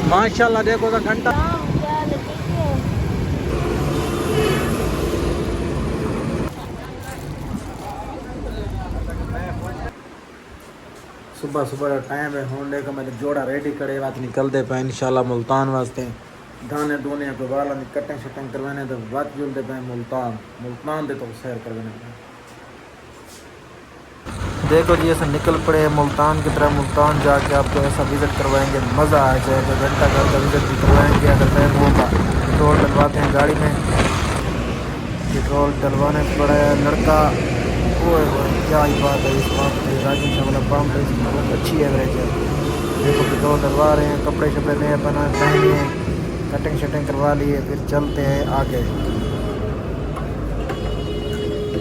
माशाल्लाह देखो तो घंटा सुबह सुबह का टाइम है होने का मैंने जोड़ा रेडी करे बात निकलते पे इंशाल्लाह मुल्तान वास्ते दाने दोने को वाला कटिंग शटिंग करवाने तो बात जुलते पे मुल्तान दे तो सैर करवाने देखो जी ऐसा निकल पड़े मुल्तान की तरह। मुल्तान जाके आपको ऐसा विज़िट करवाएंगे, मज़ा आ जाएगा। घंटा घर का विज़िट भी करवाएंगे अगर टाइम होगा। पेट्रोल डलवाते हैं गाड़ी में, पेट्रोल डलवाने पड़ा है लड़का। वो क्या ही बात है इस बात की, राजन से मतलब पंप है, बहुत अच्छी एवरेज है। देखो पेट्रोल डलवा रहे हैं, कपड़े शपड़े नए पहने हैं, कटिंग शटिंग करवा लिए, फिर चलते हैं आगे।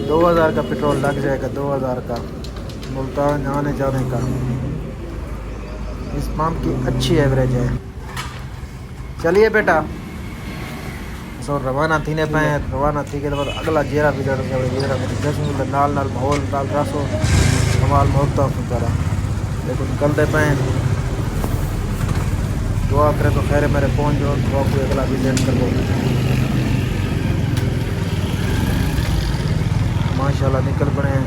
2000 का पेट्रोल लग जाएगा, 2000 का मुल्तान आने जाने का। इस पंप की अच्छी एवरेज है। चलिए बेटा सो रवाना थी ने पे रवाना थी के बाद अगला जेरा विजट जेरा जश्न नाल नाल माहौल नाल रासो कमाल मोहब्बत फुकरा देखो निकलते पे। दुआ करे तो खैर मेरे पहुंच जाओ तो आपको अगला विजिट कर दो। माशाल्लाह निकल पड़े हैं।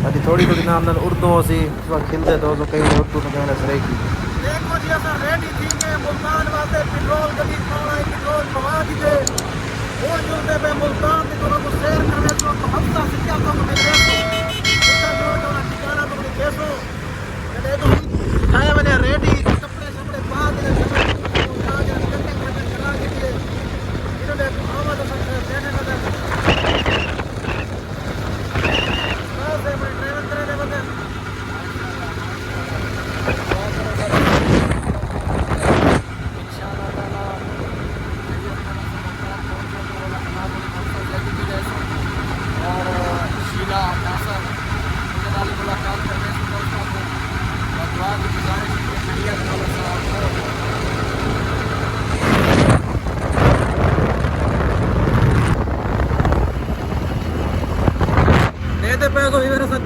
अभी थोड़ी थोड़ी नाम नाल उर्दू सी खिलते तो कई उर्दू तो कहना सही की। देखो जी असा रेडी थी के मुल्तान वास्ते पेट्रोल गड्डी पाना है, पेट्रोल पवा दीजिए वो जुलते पे मुल्तान की तरफ शेयर करने तो हफ्ता से क्या तो मैं देखो उसका जो ठिकाना तो मैं देखो देखो आया मैंने रेडी कपड़े कपड़े पा दे आज घंटे घंटे चला के इन्होंने आवाज तो देने का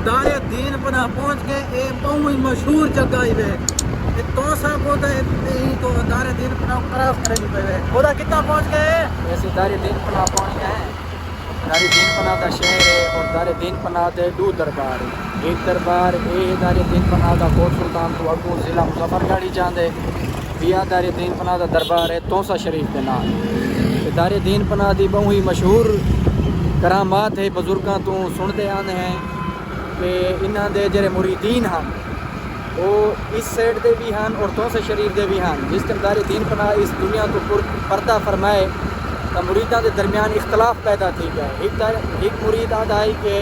दारे दीन पना पहुंच के ए बहुत ही मशहूर जगह है ये तो सब होता है तो दारे दीन पना क्रॉस करेगी पे ओदा कितना पहुंच गए ऐसे दारे दीन पना पहुंच गए। दारे दीन पना का शहर है और दारे दीन पना दे दो दरबार है। एक दरबार ए दारे दीन पना का कोट सुल्तान तो अगू जिला मुजफ्फरगढ़ जांदे बिया दारे दीन पना का दरबार है तोसा शरीफ के नाम। दारे दीन पना दी बहुत ही मशहूर करामात है बुजुर्गों तो सुनते आने हैं कि इन्हों के जोड़े मुरीदीन हैं वो इस साइड के भी हैं और तोसा शरीफ के भी हैं। जिस टाइम दारे दीन पना इस दुनिया तो पर्दा फरमाए तो मुरीदा के दरमियान इख्तलाफ पैदा थी गया। एक मुरीद आदा है कि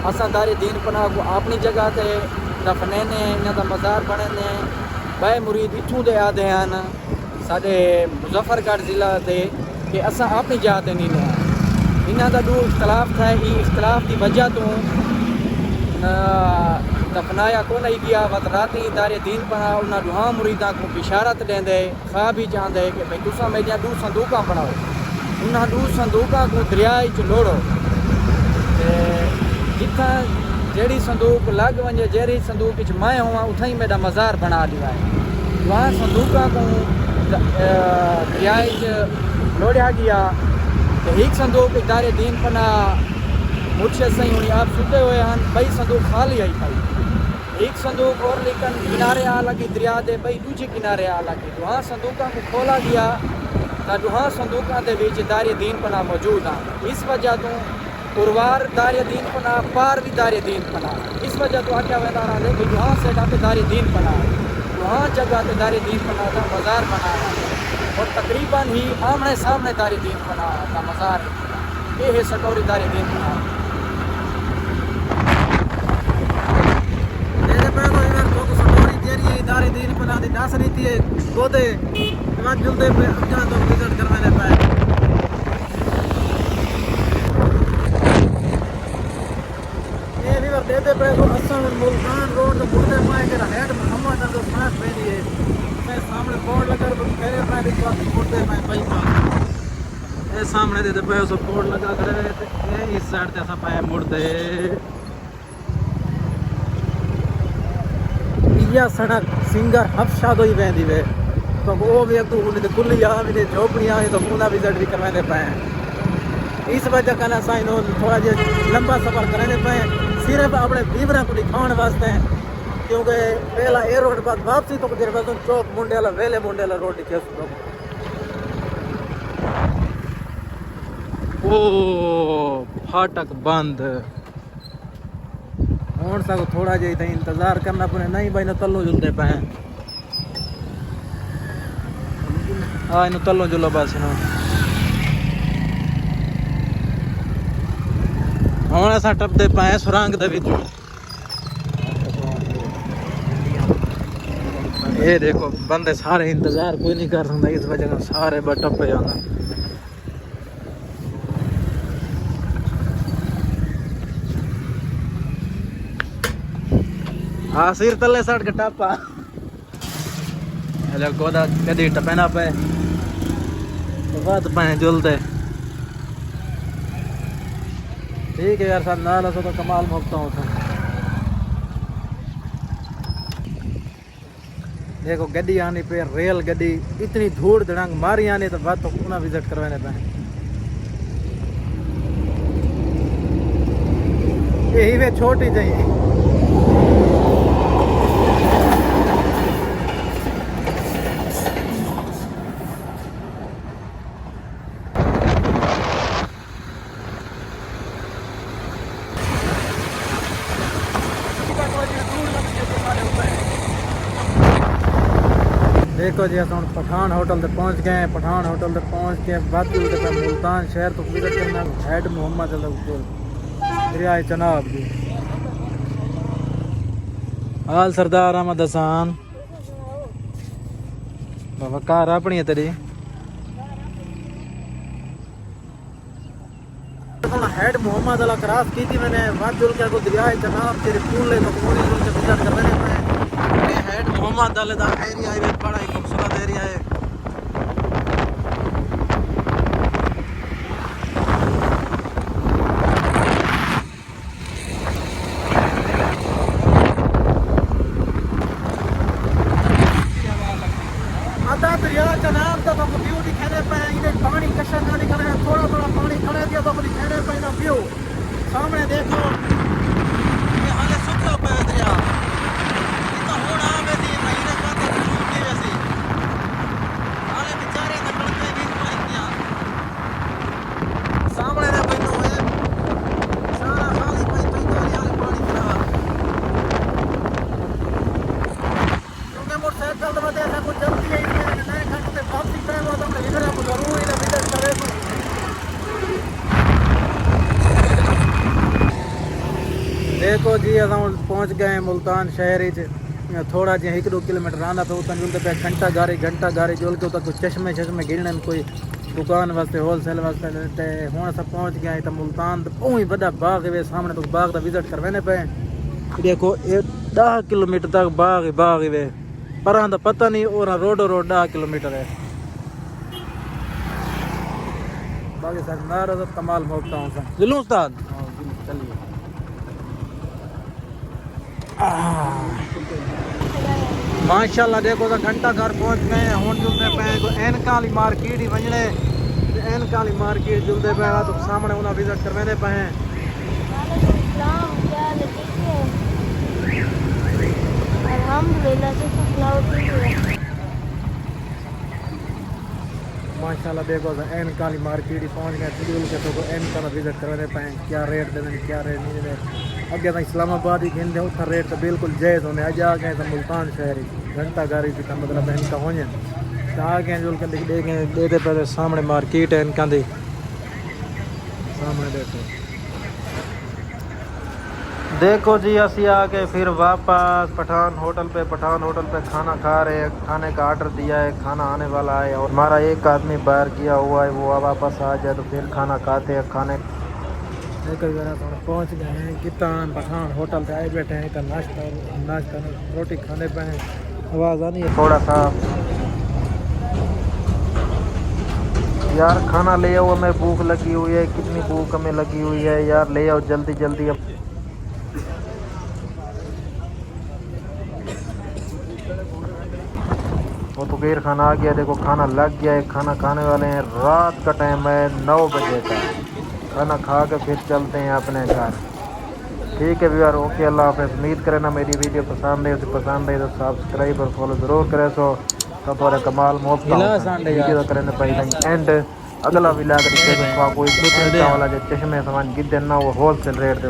असा दारे दीन पना को अपनी जगह से दफनेने इन्हों का मज़ार बने बे मुरीद इतों के आते हैं साढ़े मुजफ्फरगढ़ जिला के कि असा अपनी जगह से नहीं लें। इन्हों का दो इख्तलाफ था, इख्तलाफ की वजह तो दफनाया को नहीं गया वत राती दारे दीन पना उन्होंने दुआ मुरीदा को बिशारत देंदे खा भी चाहते कि भाई तुसा मेरिया दो संदूक बनाओ। उन्होंने दो संदूक को दरिया लोड़ो जिथा जड़ी संदूक लग वे जहिड़ी संदूक मैं हुआ उथा ही मेरा मज़ार बना दिया है। वहाँ संदूक को दरिया लोड़िया गया तो एक संदूक दारे दीन पना मुर्शद सही हुई आप सुते हुए हैं बई संदूक खाली आई भाई। एक संदूक और लेकिन किनारे आ लगी दरिया दे बई दूजे किनारे आ लगी वहाँ संदूकों को खोला गया तो वहाँ संदूकों के बीच दारे दीन पना मौजूद हैं। इस वजह तो पुरवार दारे दीन पना पार भी दारे दीन पना इस वजह तो आख्या वेंदा रहा कि वहाँ से पे दारे दीन पना वहाँ जगह पे दारे दीन पना का मज़ार बनाया और तकरीबन ही आमने सामने दारे दीन पना का मज़ार ये है सटोरी दारे दीन पना। दारे दीन पना दी दस रही थी गोदे जुलते पे जहाँ तो विजिट करवाने पाए। ये भी देते पे तो असम मुल्तान रोड तो मुड़ते पाए के हेड मोहम्मद तो पास पे दिए मैं सामने बोर्ड लगा तो मेरे पाए भी तो मुड़ते पाए पैसा ये सामने देते पे सो बोर्ड लगा करे इस साइड से ऐसा पाए मुड़ते सड़क सिंगर हफ्शा तो ही वेंदी वे तो वो भी अब तो खुली आ भी झोपड़ियाँ तो पूरा विजिट भी करवाने पाए। इस वजह का ना साइन थोड़ा जो लंबा सफर कराने पाए सिर्फ अपने बीवरा को दिखाने वास्ते, क्योंकि पहला ए रोड बाद वापसी तो देर बाद चौक मुंडेला वेले मुंडेला रोड दिखे। ओ फाटक बंद हूँ सा थोड़ा जी इंतजार करना पड़े, नहीं भाई ना तलो जुलते पाए। हाँ इन तलो जुलो बस इन हूँ अस टपते पाए सुरंग ये देखो बंदे सारे इंतजार कोई नहीं कर सकता, इस वजह से सारे बस टप्पे जाना। हाँ सिर तले सट के टापा हेलो गोदा कदी टपेना पे तो बात पाए जुलते ठीक है यार साथ नाल तो कमाल मुकता हूँ। देखो गड्डी आने पे रेल गड्डी इतनी धूड़ धड़ांग मारी आने तो बात तो पुनः विजिट करवाने पे यही वे छोटी चाहिए। देखो जी हम पठान होटल तक पहुंच गए हैं। पठान होटल तक पहुंच के बाद मुल्तान शहर तो विजिट करना हेड मोहम्मद दरिया चनाब जी आल सरदार अहमद हसन बाबा कार अपनी है तेरी हेड मोहम्मद अला क्रॉस की थी मैंने वाद जुल के दरिया चनाब तेरे पुल तो पूरी जुल के विजिट करवाने में हेड मोहम्मद अली दा एरिया है बड़ा ही खूबसूरत एरिया है। आधा दरिया का नाम तो व्यू दिखाने पे इधर पानी कशा ना दिखा रहा है, थोड़ा थोड़ा पानी खड़े दिया तो दिखाने पे ना व्यू सामने देखो ये हाले सुखा पे दरिया देखो जी अस पहुंच गए मुल्तान शहर थोड़ा जी 1-2 किलोमीटर आना पे उतना जुलते पे घंटा गाड़ी जुल के कुछ चश्मे गिरने कोई दुकान वास्ते होलसेल वास्ते हूँ अस पहुंच गए तो मुल्तान तो ही बड़ा बाग वे सामने तो बाग का विजिट करवाने पे। देखो ये 10 किलोमीटर तक बाग वे पर तो पता नहीं और रोड 10 किलोमीटर है। बाकी सर नारा कमाल मोकता हूँ सर जिलूँ उस्ताद चलिए माशाल्लाह। देखो तो घंटा घर पहुंच गए हूँ जुलते पे एनकाली मार्केट ही वजने एनकाली मार्केट जुलते पे तो सामने उन्हें विजिट करवाने पे हैं। माशाल्लाह देखो तो एनकाली मार्केट ही पहुंच गए शेड्यूल के तो एनका विजिट करवाने पे क्या रेट दे क्या रेट नहीं दे। अगे तो इस्लामाबाद ही घिंदे उतना रेट तो बिल्कुल जायज़ होने अज आ गए तो मुल्तान शहर घंटा गाड़ी की मतलब इनका हो तो आ गए जुल के देते पे सामने मार्केट है इनका दी सामने देखो जी असी आ गए फिर वापस पठान होटल पे खाना खा रहे हैं। खाने का ऑर्डर दिया है, खाना आने वाला है और हमारा एक आदमी बाहर गया हुआ है, वो वापस आ जाए तो फिर खाना खाते हैं। खाने पहुंच गए हैं कितान पठान होटल पे आए बैठे हैं तो नाश्ता रोटी खाने पे हैं। आवाज़ आनी है थोड़ा सा यार खाना ले आओ, हमें भूख लगी हुई है, कितनी भूख हमें लगी हुई है यार, ले आओ जल्दी जल्दी। अब वो फकीर खाना आ गया, देखो खाना लग गया है, खाना खाने वाले हैं। रात का टाइम है 9 बजे का, खाना खा के फिर चलते हैं अपने घर। ठीक है व्यूअर, ओके, अल्लाह हाफ़िज़। उम्मीद करें ना मेरी वीडियो पसंद है, तो सब्सक्राइब और फॉलो ज़रूर करें। सो तो थोड़ा कमाल मोता वीडियो करें भाई एंड अगला भी ला कर कोई वाला जो चश्मे सामान गिद्दे ना वो होलसेल रेट पे